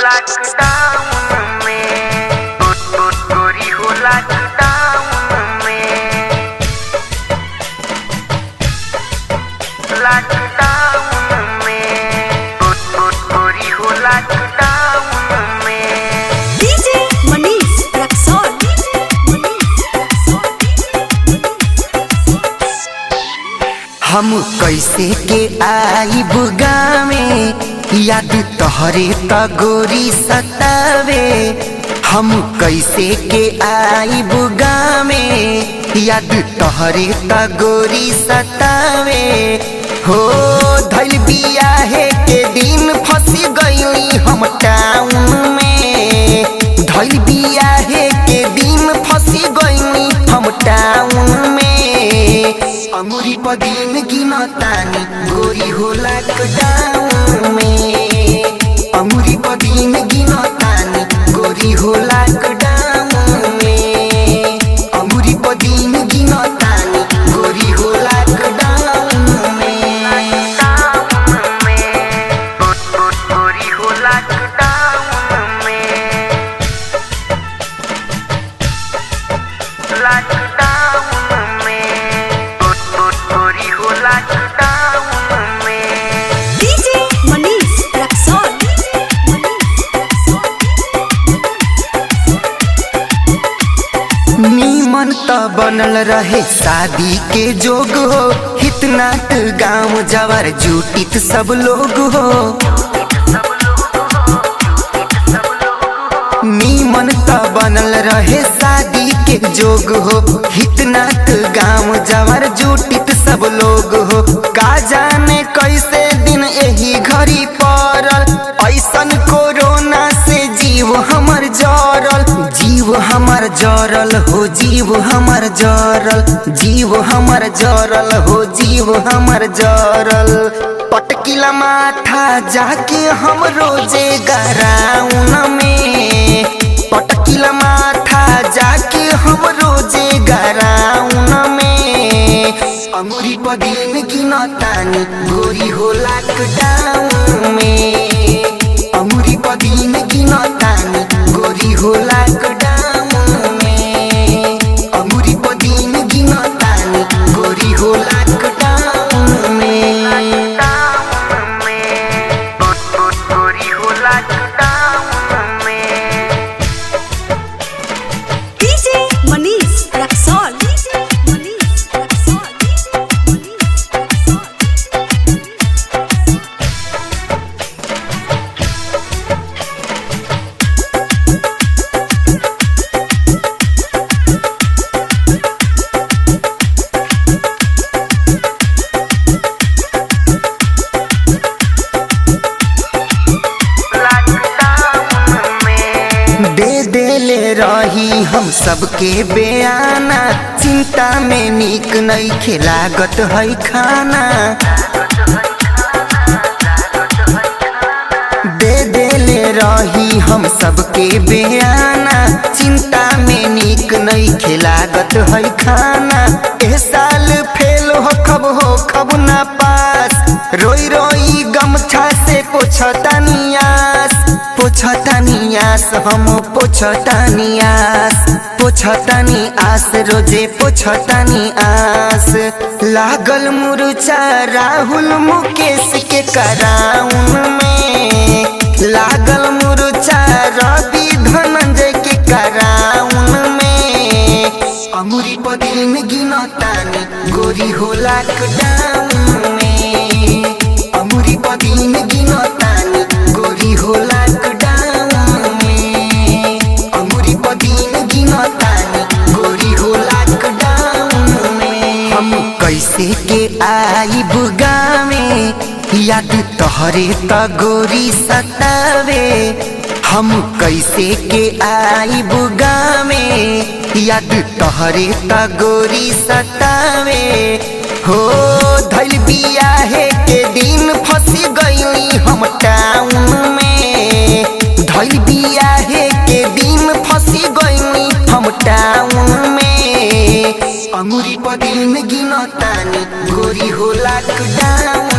Lockdown में गोरी हो लॉकडाउन में गोरी हो लॉकडाउन में। डीजे मनीष रक्सौल हम कैसे के आइब गावे याद तोहरे त गोरी सतावे। हम कैसे के आइब गावे याद तोहरे त गोरी सतावे। हो धइल बियाहे के दिन फंस गइली हम टाउन में। धइल बियाहे के दिन फंस गइली हम टाउन में। अंगूरी पदीन गिनतानी गोरी हो लॉकडाउन में। अंगूरी पदीन गिनतानी गोरी हो लॉकडाउन में। अंगूरी पदीन गिनतानी गोरी हो लॉकडाउन में। गोरी हो लॉकडाउन में। लॉकडाउन में गोरी हो लॉकडाउन में। डीजे मनीष रक्सौल नीमन त बनल रहे शादी के जोग हो। इतना गाँव जवर जुटित सब लोग हो। नीमन त बनल रहे शादी के जोग हो। इतना गाँव जवर जुटित सब लोग हो। का जाने कैसे दिन यही घड़ी पड़ल। ऐसन कोरोना से जीव हमर जरल। जीव हमर जरल हो जीव हमर जरल। जीव हमर जरल हो जीव हमर जरल। पटकिला माथा जाके हम रोजे गराउन में। पटकिला माथा जाके हम रोजे गराउन में। अंगूरी पदीन गिनतानी गोरी हो लॉकडाउन में। अंगूरी पदीन गिनतानी गोरी हो लॉकडाउन में। अंगूरी पदीन गिनतानी गोरी हो लॉकडाउन में। गोरी हो लॉकडाउन में। डीजे मनीष रक्सौल दे देले रही हम सबके बयाना। चिंता में नीक नहीं खिलागत है खाना। दे देले रही हम सबके बयाना। चिंता में नीक नहीं खिलागत है खाना। ए साल फेल हो खब ना पास। रोई रोई गमछा से पोछतानी आस। पोछतानी आस हम पोछतानी आस। पोछतानी आस रोजे पोछतानी आस। लागल मुरचा राहुल मुकेश के कराउन में। लागल मुरचा रवि धनंजय के कराउन में। अंगूरी पदीन गिनतानी गोरी हो लॉकडाउन में। अंगूरी पदीन गिनतानी गोरी हो लॉकडाउन में। अंगूरी पदीन गिनतानी गोरी हो लॉकडाउन में। हम कैसे के आइब गावे याद तोहरे त गोरी सतावे। हम कैसे के आइब गावे याद तोहरे त गोरी सतावे। हो धइल बियाहे के दिन फंस गइली हम टाउन में। धइल बियाहे के दिन फंस गइली हम टाउन में। अंगूरी पदीन गिनतानी गोरी हो लॉकडाउन